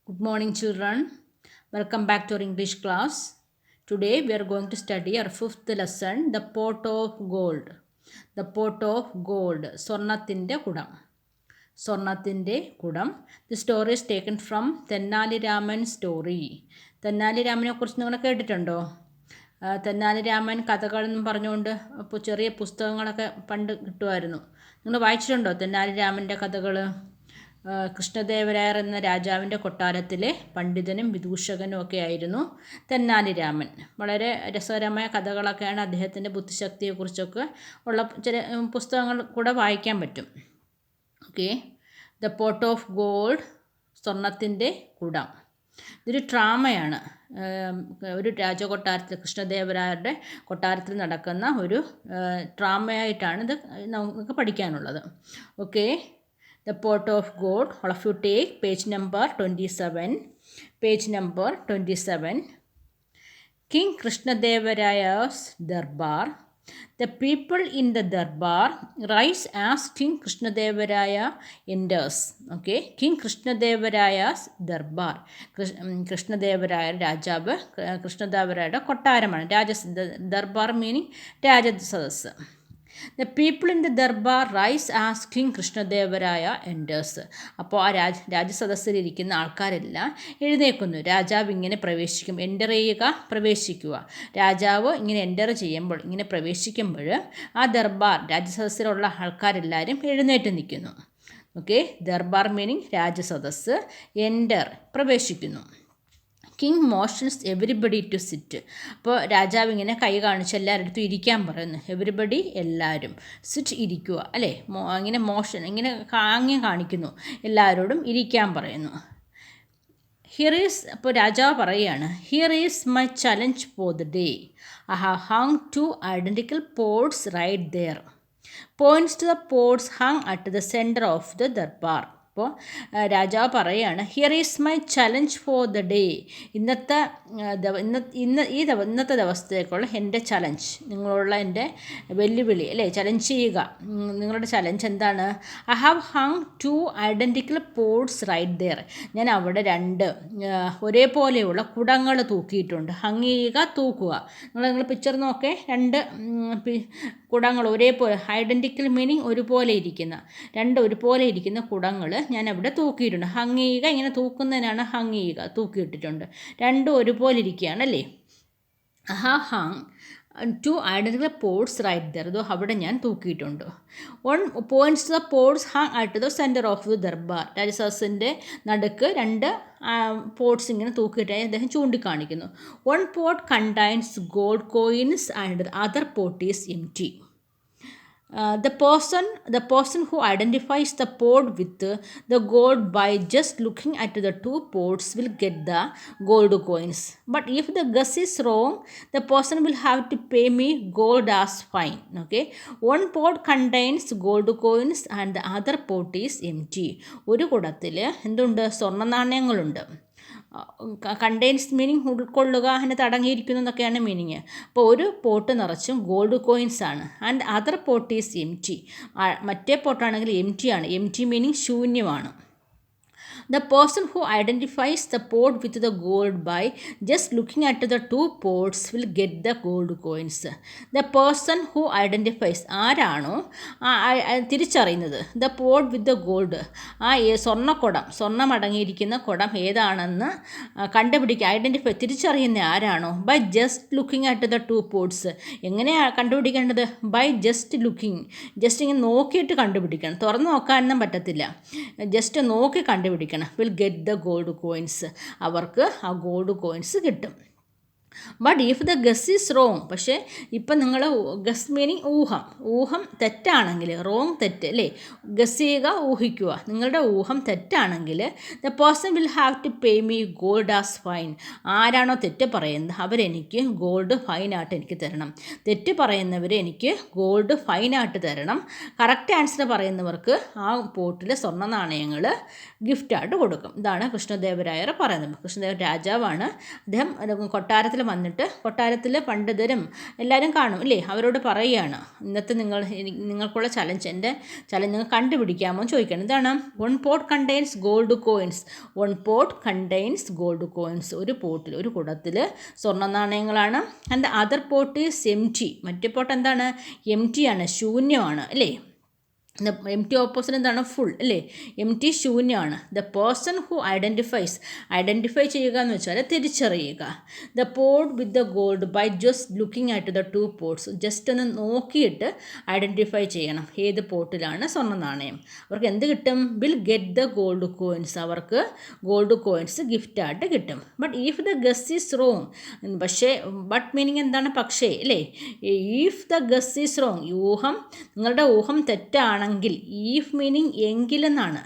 Good morning, children. Welcome back to our English class. Today we are going to study our fifth lesson, the pot of gold. The pot of gold. സ്വർണത്തിൻ്റെ കുടം. സ്വർണത്തിൻ്റെ കുടം. The story is taken from Tenali Raman story. Tenali രാമനെ കുറിച്ച് നിങ്ങൾ കേട്ടിട്ടുണ്ടോ? തെന്നാലി രാമൻ കഥകൾ എന്നും പറഞ്ഞുകൊണ്ട് ഇപ്പോൾ ചെറിയ പുസ്തകങ്ങളൊക്കെ പണ്ട് കിട്ടുമായിരുന്നു. നിങ്ങൾ വായിച്ചിട്ടുണ്ടോ തെന്നാലി രാമൻ്റെ കഥകൾ? കൃഷ്ണദേവരായർ എന്ന രാജാവിൻ്റെ കൊട്ടാരത്തിലെ പണ്ഡിതനും വിദൂഷകനും ഒക്കെ ആയിരുന്നു തെന്നാലി രാമൻ. വളരെ രസകരമായ കഥകളൊക്കെയാണ്. അദ്ദേഹത്തിൻ്റെ ബുദ്ധിശക്തിയെക്കുറിച്ചൊക്കെ ഉള്ള ചില പുസ്തകങ്ങൾ കൂടെ വായിക്കാൻ പറ്റും. Okay, the pot of gold, സ്വർണത്തിൻ്റെ കുടം. ഇതൊരു ഡ്രാമയാണ്. ഒരു രാജകൊട്ടാരത്തിൽ, കൃഷ്ണദേവരായരുടെ കൊട്ടാരത്തിൽ നടക്കുന്ന ഒരു ഡ്രാമയായിട്ടാണ് ഇത് നമുക്ക് പഠിക്കാനുള്ളത്. Okay, The pot of gold. All of you take page number 27. Page number 27. King Krishnadevaraya's Darbar. The people in the Darbar rise as King Krishnadevaraya enters. Okay, King Krishnadevaraya's Darbar. Krishnadevaraya രാജാവ് കൃഷ്ണദേവരായരുടെ കൊട്ടാരമാണ്. ദർബാർ മീനിങ് രാജസദസ്. The people in the darbar rise as King Krishnadevaraya enters. അപ്പോൾ ആ രാജസദസ്സിലിരിക്കുന്ന ആൾക്കാരെല്ലാം എഴുന്നേൽക്കുന്നു. രാജാവ് ഇങ്ങനെ പ്രവേശിക്കും. എൻ്റർ ചെയ്യുക, പ്രവേശിക്കുക. രാജാവ് ഇങ്ങനെ എൻ്റർ ചെയ്യുമ്പോൾ, ഇങ്ങനെ പ്രവേശിക്കുമ്പോൾ ആ ദർബാർ രാജസദസ്സിലുള്ള ആൾക്കാരെല്ലാവരും എഴുന്നേറ്റ് നിൽക്കുന്നു. ഓക്കെ, ദർബാർ മീനിങ് രാജസദസ്സ്. എൻ്റർ പ്രവേശിക്കുന്നു. King motions everybody to sit. അപ്പോൾ രാജാവ് ഇങ്ങനെ കൈ കാണിച്ച് എല്ലാവരുടെ അടുത്തും ഇരിക്കാൻ പറയുന്നു. എവരിബഡി, എല്ലാവരും. സിറ്റ്, ഇരിക്കുക, അല്ലേ? ഇങ്ങനെ മോഷൻ, ഇങ്ങനെ ആംഗ്യം കാണിക്കുന്നു. എല്ലാവരോടും ഇരിക്കാൻ പറയുന്നു. ഹിയർ ഈസ്, അപ്പോൾ രാജാവ് പറയുകയാണ്, here is my challenge for the day. I have hung 2 identical pots right there. Points to the pots hung at the center of the darbar. അപ്പോൾ രാജാവ് പറയുകയാണ്, here is my challenge for the day. ഇന്നത്തെ ദിവസത്തേക്കുള്ള എൻ്റെ challenge, നിങ്ങളുള്ള എൻ്റെ വെല്ലുവിളി, അല്ലേ? Challenge ചെയ്യുക. നിങ്ങളുടെ ചലഞ്ച് എന്താണ്? I have hung 2 identical pots right there. ഞാൻ അവിടെ 2 ഒരേപോലെയുള്ള കുടങ്ങൾ തൂക്കിയിട്ടുണ്ട്. ഹങ് ചെയ്യുക, തൂക്കുക. നിങ്ങൾ പിക്ചർ നോക്കേ, 2 കുടങ്ങൾ ഒരേപോലെ, ഐഡൻറ്റിക്കൽ മീനിങ് ഒരുപോലെ ഇരിക്കുന്ന, 2 ഒരുപോലെ ഇരിക്കുന്ന കുടങ്ങൾ ഞാൻ അവിടെ തൂക്കിയിട്ടുണ്ട്. ഹങ് ചെയ്യുക, ഇങ്ങനെ തൂക്കുന്നതിനാണ് ഹങ് ചെയ്യുക, തൂക്കിയിട്ടിട്ടുണ്ട്. 2 ഒരുപോലെ ഇരിക്കുകയാണ്, അല്ലേ? Hung 2 identical pots right there. അതോ അവിടെ ഞാൻ തൂക്കിയിട്ടുണ്ട്. 1 points the pots hung at the center of the darbar. രാജസദസ്സിൻ്റെ നടുക്ക് 2 പോട്ട്സ് ഇങ്ങനെ തൂക്കിയിട്ടായി അദ്ദേഹം ചൂണ്ടിക്കാണിക്കുന്നു. 1 pot contains gold coins and the other pot is empty. The person who identifies the pot with the gold by just looking at the 2 pots will get the gold coins. But if the guess is wrong, the person will have to pay me gold as fine. Okay, 1 pot contains gold coins and the other pot is empty. ഒരു കുടത്തിൽ എന്തുണ്ട്? സ്വർണ്ണ നാണയങ്ങളുണ്ട്. Contains meaning ഉൾക്കൊള്ളുക, അതിനകത്ത് അടങ്ങിയിരിക്കുന്നു എന്നൊക്കെയാണ് meaning. അപ്പോൾ ഒരു pot നിറച്ചും gold coins ആണ്. And other pot is empty. മറ്റേ പോട്ടാണെങ്കിൽ എംറ്റി ആണ്. എംറ്റി മീനിങ് ശൂന്യമാണ്. The person who identifies the pot with the gold by just looking at the 2 pots will get the gold coins. The person who identifies, ആരാണോ തിരിച്ചറിയുന്നത്, the pot with the gold, ആ സ്വർണ്ണക്കുടം, സ്വർണ്ണം അടങ്ങിയിരിക്കുന്ന കുടം ഏതാണെന്ന് ഐഡൻറ്റിഫൈ, തിരിച്ചറിയുന്ന ആരാണോ, by just looking at the 2 pots. എങ്ങനെയാണ് കണ്ടുപിടിക്കേണ്ടത്? by just looking, ജസ്റ്റ് ഇങ്ങനെ നോക്കിയിട്ട് കണ്ടുപിടിക്കണം. തുറന്ന് നോക്കാനൊന്നും പറ്റത്തില്ല, ജസ്റ്റ് നോക്കി കണ്ടുപിടിക്കണം. Will get the gold coins. അവർക്ക് ആ ഗോൾഡ് കോയിൻസ് കിട്ടും. But if the guess is wrong. പക്ഷേ ഇപ്പം നിങ്ങൾ ഗസ് മീനിങ് ഊഹം തെറ്റാണെങ്കിൽ, റോങ് തെറ്റ്, അല്ലേ? ഗസ് ചെയ്യുക, ഊഹിക്കുക. നിങ്ങളുടെ ഊഹം തെറ്റാണെങ്കിൽ the person will have to pay me gold as fine. ആരാണോ തെറ്റ് പറയുന്നത് അവരെനിക്ക് ഗോൾഡ് ഫൈനായിട്ട് എനിക്ക് തരണം. തെറ്റ് പറയുന്നവർ എനിക്ക് ഗോൾഡ് ഫൈനായിട്ട് തരണം. കറക്റ്റ് ആൻസർ പറയുന്നവർക്ക് ആ പോട്ടിലെ സ്വർണ്ണ നാണയങ്ങൾ ഗിഫ്റ്റായിട്ട് കൊടുക്കും. ഇതാണ് കൃഷ്ണദേവരായർ പറയുന്നത്. കൃഷ്ണദേവ രാജാവാണ്. അദ്ദേഹം കൊട്ടാരത്തിൽ വന്നിട്ട് കൊട്ടാരത്തിൽ പണ്ഡിതരും എല്ലാവരും കാണും അല്ലേ, അവരോട് പറയുകയാണ് ഇന്നത്തെ നിങ്ങൾക്കുള്ള ചലഞ്ച്, എൻ്റെ ചലഞ്ച് നിങ്ങൾ കണ്ടുപിടിക്കാമോ എന്ന് ചോദിക്കണം. ഇതാണ് 1 pot contains gold coins. 1 pot contains gold coins. ഒരു കുടത്തിൽ സ്വർണ്ണ നാണയങ്ങളാണ്. And other pot is empty. മറ്റേ പോട്ട് എന്താണ്? എംറ്റി ആണ്, ശൂന്യമാണ് അല്ലേ. എംറ്റി ഓപ്പോസിറ്റ് എന്താണ്? ഫുൾ അല്ലേ. എംറ്റി ശൂന്യമാണ്. ദ പേഴ്സൺ ഹു ഐഡൻറ്റിഫൈ ചെയ്യുക എന്ന് വെച്ചാൽ തിരിച്ചറിയുക. The pot with the gold by just looking at the 2 pots. ജസ്റ്റ് ഒന്ന് നോക്കിയിട്ട് ഐഡൻറ്റിഫൈ ചെയ്യണം ഏത് പോട്ടിലാണ് സ്വർണ്ണ നാണയം. അവർക്ക് എന്ത് കിട്ടും? Will get the gold coins. അവർക്ക് ഗോൾഡ് കോയിൻസ് ഗിഫ്റ്റായിട്ട് കിട്ടും. But if the guess is wrong. പക്ഷേ ബട്ട് മീനിങ് എന്താണ്? പക്ഷേ അല്ലേ. If the guess is wrong. നിങ്ങളുടെ ഊഹം തെറ്റാണ് െങ്കിൽ, ഈഫ് മീനിങ് എങ്കിൽ എന്നാണ്,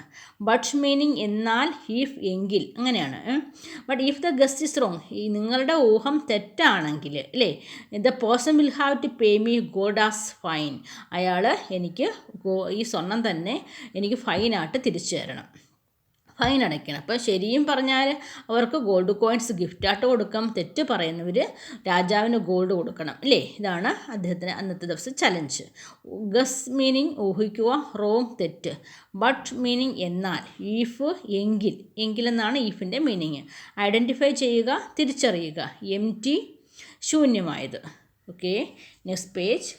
ബട്ട് മീനിങ് എന്നാൽ, ഈഫ് എങ്കിൽ അങ്ങനെയാണ്. But if the guess is wrong, നിങ്ങളുടെ ഊഹം തെറ്റാണെങ്കിൽ അല്ലേ, the person will have to pay me gold as fine. അയാൾ എനിക്ക് ഈ സ്വർണം തന്നെ എനിക്ക് ഫൈനായിട്ട് തിരിച്ചു തരണം, ഫൈൻ അടയ്ക്കണം. അപ്പോൾ ശരിയും പറഞ്ഞാൽ അവർക്ക് ഗോൾഡ് കോയിൻസ് ഗിഫ്റ്റായിട്ട് കൊടുക്കാം. തെറ്റ് പറയുന്നവർ രാജാവിന് ഗോൾഡ് കൊടുക്കണം അല്ലേ. ഇതാണ് അദ്ദേഹത്തിന് അന്നത്തെ ദിവസം ചലഞ്ച്. ഗസ് മീനിങ് ഊഹിക്കുക, റോങ് തെറ്റ്. ബട്ട് മീനിങ് എന്നാൽ, ഈഫ് എങ്കിൽ എന്നാണ് ഈഫിൻ്റെ മീനിങ്. ഐഡൻറ്റിഫൈ ചെയ്യുക, തിരിച്ചറിയുക. എംറ്റി ശൂന്യമായത്. Okay, next page.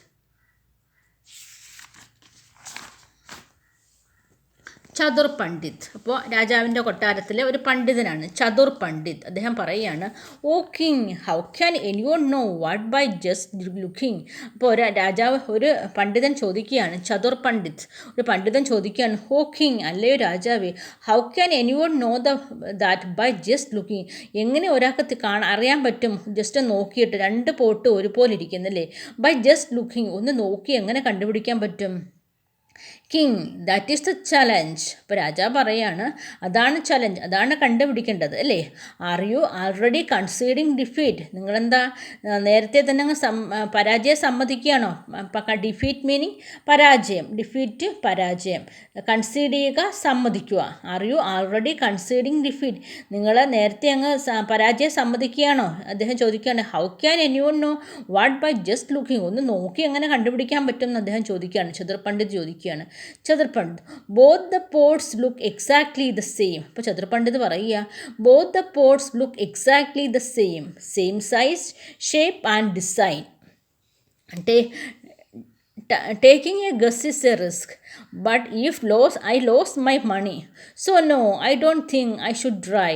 Chatur Pandit. അപ്പോൾ രാജാവിൻ്റെ കൊട്ടാരത്തിലെ ഒരു പണ്ഡിതനാണ് ചതുർ പണ്ഡിത്. അദ്ദേഹം പറയുകയാണ്, O king, how can anyone know what by just looking. അപ്പോൾ ഒരു പണ്ഡിതൻ ചോദിക്കുകയാണ്, ചതുർ പണ്ഡിത് ഒരു പണ്ഡിതൻ ചോദിക്കുകയാണ്, ഓ കിങ്, അല്ലയോ രാജാവേ, how can anyone know that by just looking. എങ്ങനെ ഒരാൾക്ക് അറിയാൻ പറ്റും ജസ്റ്റ് നോക്കിയിട്ട്? 2 പോട്ട് ഒരുപോലെ ഇരിക്കുന്നല്ലേ. ബൈ ജസ്റ്റ് ലുക്കിംഗ്, ഒന്ന് നോക്കി എങ്ങനെ കണ്ടുപിടിക്കാൻ പറ്റും? King, that is the challenge. അപ്പോൾ രാജാവ് പറയാണ്, അതാണ് ചലഞ്ച്, അതാണ് കണ്ടുപിടിക്കേണ്ടത് അല്ലേ. Are you already conceding defeat. നിങ്ങളെന്താ നേരത്തെ തന്നെ പരാജയം സമ്മതിക്കുകയാണോ? ഡിഫീറ്റ് മീനിങ് പരാജയം, ഡിഫീറ്റ് പരാജയം, കൺസീഡ് ചെയ്യുക, സമ്മതിക്കുക. Are you already conceding defeat. നിങ്ങൾ നേരത്തെ അങ്ങ് പരാജയം സമ്മതിക്കുകയാണോ? അദ്ദേഹം ചോദിക്കുകയാണ്, how can anyone know what by just looking. ഒന്ന് നോക്കി എങ്ങനെ കണ്ടുപിടിക്കാൻ പറ്റും എന്ന് അദ്ദേഹം ചോദിക്കുകയാണ്, ചതുർ പണ്ഡിത് ചോദിക്കുകയാണ്. Chatur Pandit, both the pots look exactly the same. അപ്പോൾ ചതുർ പണ്ഡിത് പറയുക, both the pots look exactly the same size, shape and design. Taking a guess is a risk, but if I lost my money, so no, I don't think I should try.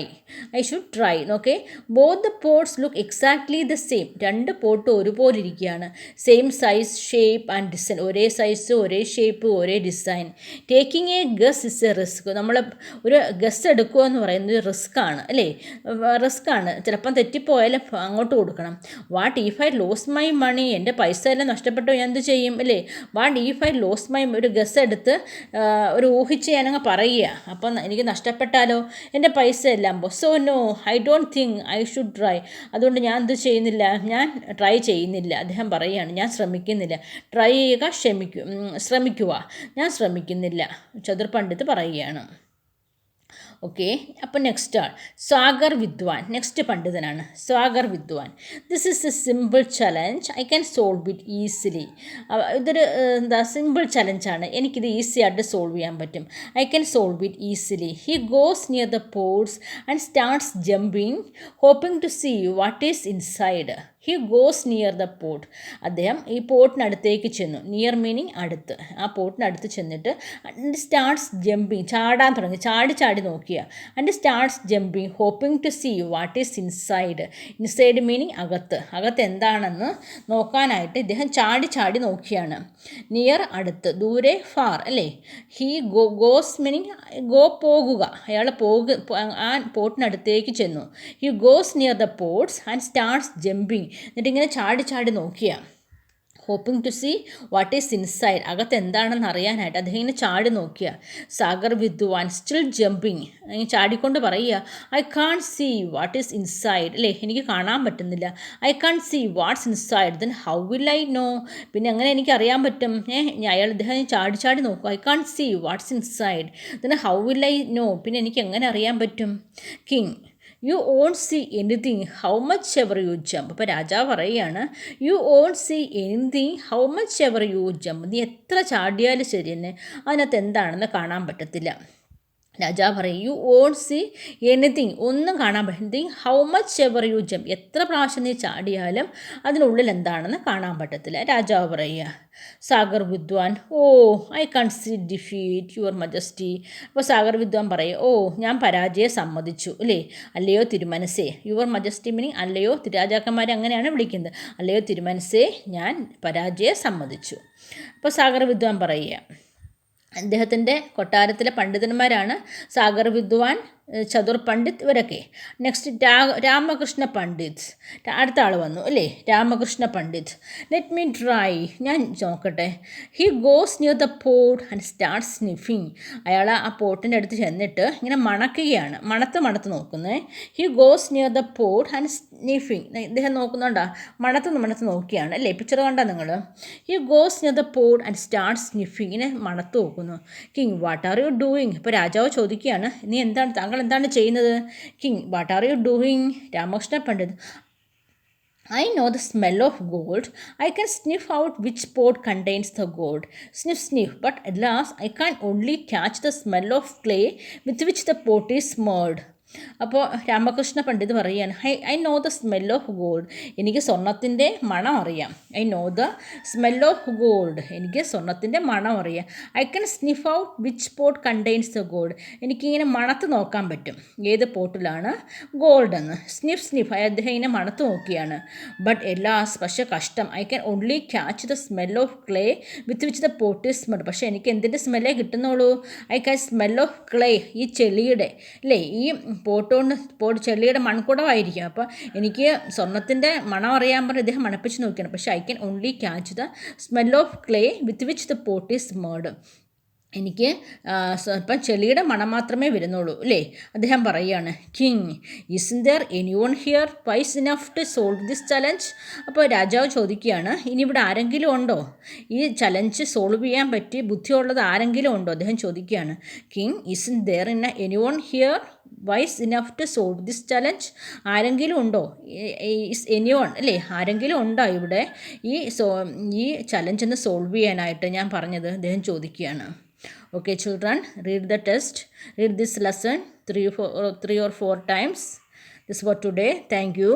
Okay, both the pots look exactly the same. 2 pot ഒരുപോലെ ഇരിക്കുകയാണ്. Same size, shape and design. ഒരേ size, ഒരേ shape, ഒരേ design. Taking A guess is A risk. നമ്മൾ ഒരു guess എടുക്കുക എന്ന് പറയുന്നത് റിസ്ക്കാണ് അല്ലേ. റിസ്ക്കാണ്, ചിലപ്പം തെറ്റിപ്പോയാലും അങ്ങോട്ട് കൊടുക്കണം. What if I lose my money. എൻ്റെ പൈസ എല്ലാം നഷ്ടപ്പെട്ടോ ഞാൻ എന്ത് ചെയ്യും അല്ലേ. What if I lose my, ഒരു ഗസ് എടുത്ത് ഒരു ഊഹിച്ച് ഞാനങ്ങ് പറയുക, അപ്പം എനിക്ക് നഷ്ടപ്പെട്ടാലോ, എൻ്റെ പൈസ എല്ലാം പോകും. So no, I don't think I should try. അതുകൊണ്ട് ഞാൻ എന്ത് ചെയ്യുന്നില്ല, ഞാൻ ട്രൈ ചെയ്യുന്നില്ല. അദ്ദേഹം പറയുകയാണ്, ഞാൻ ശ്രമിക്കുന്നില്ല. ട്രൈ ചെയ്യുക, ശ്രമിക്കുക, ഞാൻ ശ്രമിക്കുന്നില്ല. ചതുർ പണ്ഡിത് പറയുകയാണ്. ഓക്കെ, അപ്പോൾ നെക്സ്റ്റ് ആൾ സാഗർ വിദ്വാൻ. നെക്സ്റ്റ് പണ്ഡിതനാണ് Sagar Vidwan. This is a simple challenge, I can solve it easily. ഇതൊരു സിമ്പിൾ ചലഞ്ചാണ്, എനിക്കിത് ഈസി ആയിട്ട് സോൾവ് ചെയ്യാൻ പറ്റും. I can solve it easily. He goes near the pots and starts jumping, hopping to see what is inside. He goes near the pot. അദ്ദേഹം ഈ പോട്ടിനടുത്തേക്ക് ചെന്നു. Near meaning അടുത്ത്. ആ പോട്ടിനടുത്ത് ചെന്നിട്ട് ആൻഡ് സ്റ്റാർട്ട്സ് ജമ്പിങ്, ചാടാൻ തുടങ്ങി. ചാടി നോക്കിയ. And starts jumping, hopping to see what is inside. Inside meaning അകത്ത് എന്താണെന്ന് നോക്കാനായിട്ട് ഇദ്ദേഹം ചാടി നോക്കിയാണ്. നിയർ അടുത്ത്, ദൂരെ ഫാർ അല്ലേ. ഹി ഗോസ് മീനിങ് പോകുക. അയാൾ ആ പോട്ടിനടുത്തേക്ക് ചെന്നു. He goes near the pots and starts jumping. എന്നിട്ട് ഇങ്ങനെ ചാടി നോക്കിയ. Hopping to see what is inside, അകത്ത് എന്താണെന്ന് അറിയാനായിട്ട് അദ്ദേഹം ഇങ്ങനെ ചാടി നോക്കിയ. സാഗർ വിദ്വാൻ സ്റ്റിൽ ജമ്പിങ്, ചാടിക്കൊണ്ട് പറയുക, I can't see what is inside, അല്ലേ, എനിക്ക് കാണാൻ പറ്റുന്നില്ല. I can't see what's inside, then how will I know, പിന്നെ എങ്ങനെ എനിക്ക് അറിയാൻ പറ്റും? അദ്ദേഹം ചാടി നോക്കും. I can't see what's inside, then how will I know, പിന്നെ എനിക്ക് എങ്ങനെ അറിയാൻ പറ്റും? King, you won't see anything how much ever you jump. അപ്പോൾ രാജാവ് പറയുകയാണ്, you won't see anything how much ever you jump, നീ എത്ര ചാടിയാലും ശരി തന്നെ അതിനകത്ത് എന്താണെന്ന് കാണാൻ പറ്റത്തില്ല. രാജാവ് പറയും, യു ഓൺ സീ എനിത്തിങ്, ഒന്നും കാണാൻ പറ്റും, how much ever you jump, എത്ര പ്രാവശ്യം നീ ചാടിയാലും അതിനുള്ളിൽ എന്താണെന്ന് കാണാൻ പറ്റത്തില്ല. രാജാവ് പറയുക. Sagar Vidwan, O I concede defeat your majesty. അപ്പോൾ സാഗർ വിദ്വാൻ പറയും, ഓ ഞാൻ പരാജയം സമ്മതിച്ചു, അല്ലേ, അല്ലയോ തിരുമനസ്സേ. യുവർ മജസ്റ്റി മീനിങ് അല്ലയോ, രാജാക്കന്മാരെ അങ്ങനെയാണ് വിളിക്കുന്നത്, അല്ലയോ തിരുമനസ്സേ ഞാൻ പരാജയം സമ്മതിച്ചു. അപ്പോൾ സാഗർ വിദ്വാൻ പറയുക, അദ്ദേഹത്തിൻ്റെ കൊട്ടാരത്തിലെ പണ്ഡിതന്മാരാണ് സാഗർ വിദ്വാൻ, ചതുർ പണ്ഡിറ്റ്, ഇവരൊക്കെ. നെക്സ്റ്റ് രാമകൃഷ്ണ പണ്ഡിറ്റ്, അടുത്ത ആൾ വന്നു, അല്ലേ, Ramakrishna Pandit. Let me try, ഞാൻ നോക്കട്ടെ. He goes near the pot and start sniffing, അയാൾ ആ പോട്ടിൻ്റെ അടുത്ത് ചെന്നിട്ട് ഇങ്ങനെ മണക്കുകയാണ്, മണത്ത് നോക്കുന്നത്. He goes near the pot and sniffing, ഇദ്ദേഹം നോക്കുന്നുണ്ടോ, മണത്ത് നോക്കിയാണ്, അല്ലേ, പിക്ചർ കണ്ടാൽ നിങ്ങൾ. He goes near the pot and start sniffing, ഇങ്ങനെ മണത്ത് നോക്കുന്നു. King, what are you doing, ഇപ്പോൾ രാജാവ് ചോദിക്കുകയാണ്, നീ എന്താണ് ചെയ്യുന്നത്? King, what are you doing? Ramakrishna Pandit, I know the smell of gold. I can sniff out which pot contains the gold. Sniff, but at last I can only catch the smell of clay with which the pot is smeared. അപ്പോൾ രാമകൃഷ്ണ പണ്ഡിത് പറയുകയാണ്, I know the smell of gold, എനിക്ക് സ്വർണത്തിൻ്റെ മണം അറിയാം. I know the smell of gold, എനിക്ക് സ്വർണത്തിൻ്റെ മണം അറിയാം. I can sniff out which pot contains the gold, എനിക്കിങ്ങനെ മണത്ത് നോക്കാൻ പറ്റും ഏത് പോട്ടിലാണ് ഗോൾഡ് എന്ന്. സ്നിഫ്, അദ്ദേഹം ഇങ്ങനെ മണത്ത് നോക്കിയാണ്. ബട്ട് എല്ലാസ്, പക്ഷേ കഷ്ടം. I can only catch the smell of clay with which the pot is smelled, പക്ഷേ എനിക്ക് എന്തിൻ്റെ സ്മെല്ലേ കിട്ടുന്നുള്ളൂ? I can smell of clay, ഈ ചെളിയുടെ, അല്ലേ, ഈ ചെളിയുടെ മൺകുടമായിരിക്കും. അപ്പോൾ എനിക്ക് സ്വർണത്തിൻ്റെ മണം അറിയാൻ പറഞ്ഞ് ഇദ്ദേഹം മണപ്പിച്ച് നോക്കിയാണ്. പക്ഷേ I can only catch the smell of clay with which the pot is smelled, എനിക്ക് ഇപ്പം ചെളിയുടെ മണം മാത്രമേ വരുന്നുള്ളൂ, അല്ലേ. അദ്ദേഹം പറയുകയാണ്, king, isn't there anyone here wise enough to solve this challenge. അപ്പോൾ രാജാവ് ചോദിക്കുകയാണ്, ഇനി ഇവിടെ ആരെങ്കിലും ഉണ്ടോ ഈ ചലഞ്ച് സോൾവ് ചെയ്യാൻ പറ്റി ബുദ്ധിയുള്ളത് ആരെങ്കിലും ഉണ്ടോ? അദ്ദേഹം ചോദിക്കുകയാണ്. King, isn't there anyone here wise enough to solve this challenge, ആരെങ്കിലും ഉണ്ടോ? ഇസ് എനിവൺ, അല്ലേ, ആരെങ്കിലും ഉണ്ടോ ഇവിടെ ഈ ചലഞ്ച് സോൾവ് ചെയ്യാനായിട്ട് ഞാൻ പറഞ്ഞത്? അദ്ദേഹം ചോദിക്കുകയാണ്. Okay, children, read the test. Read this lesson 3 or 4 times. This is for today. Thank you.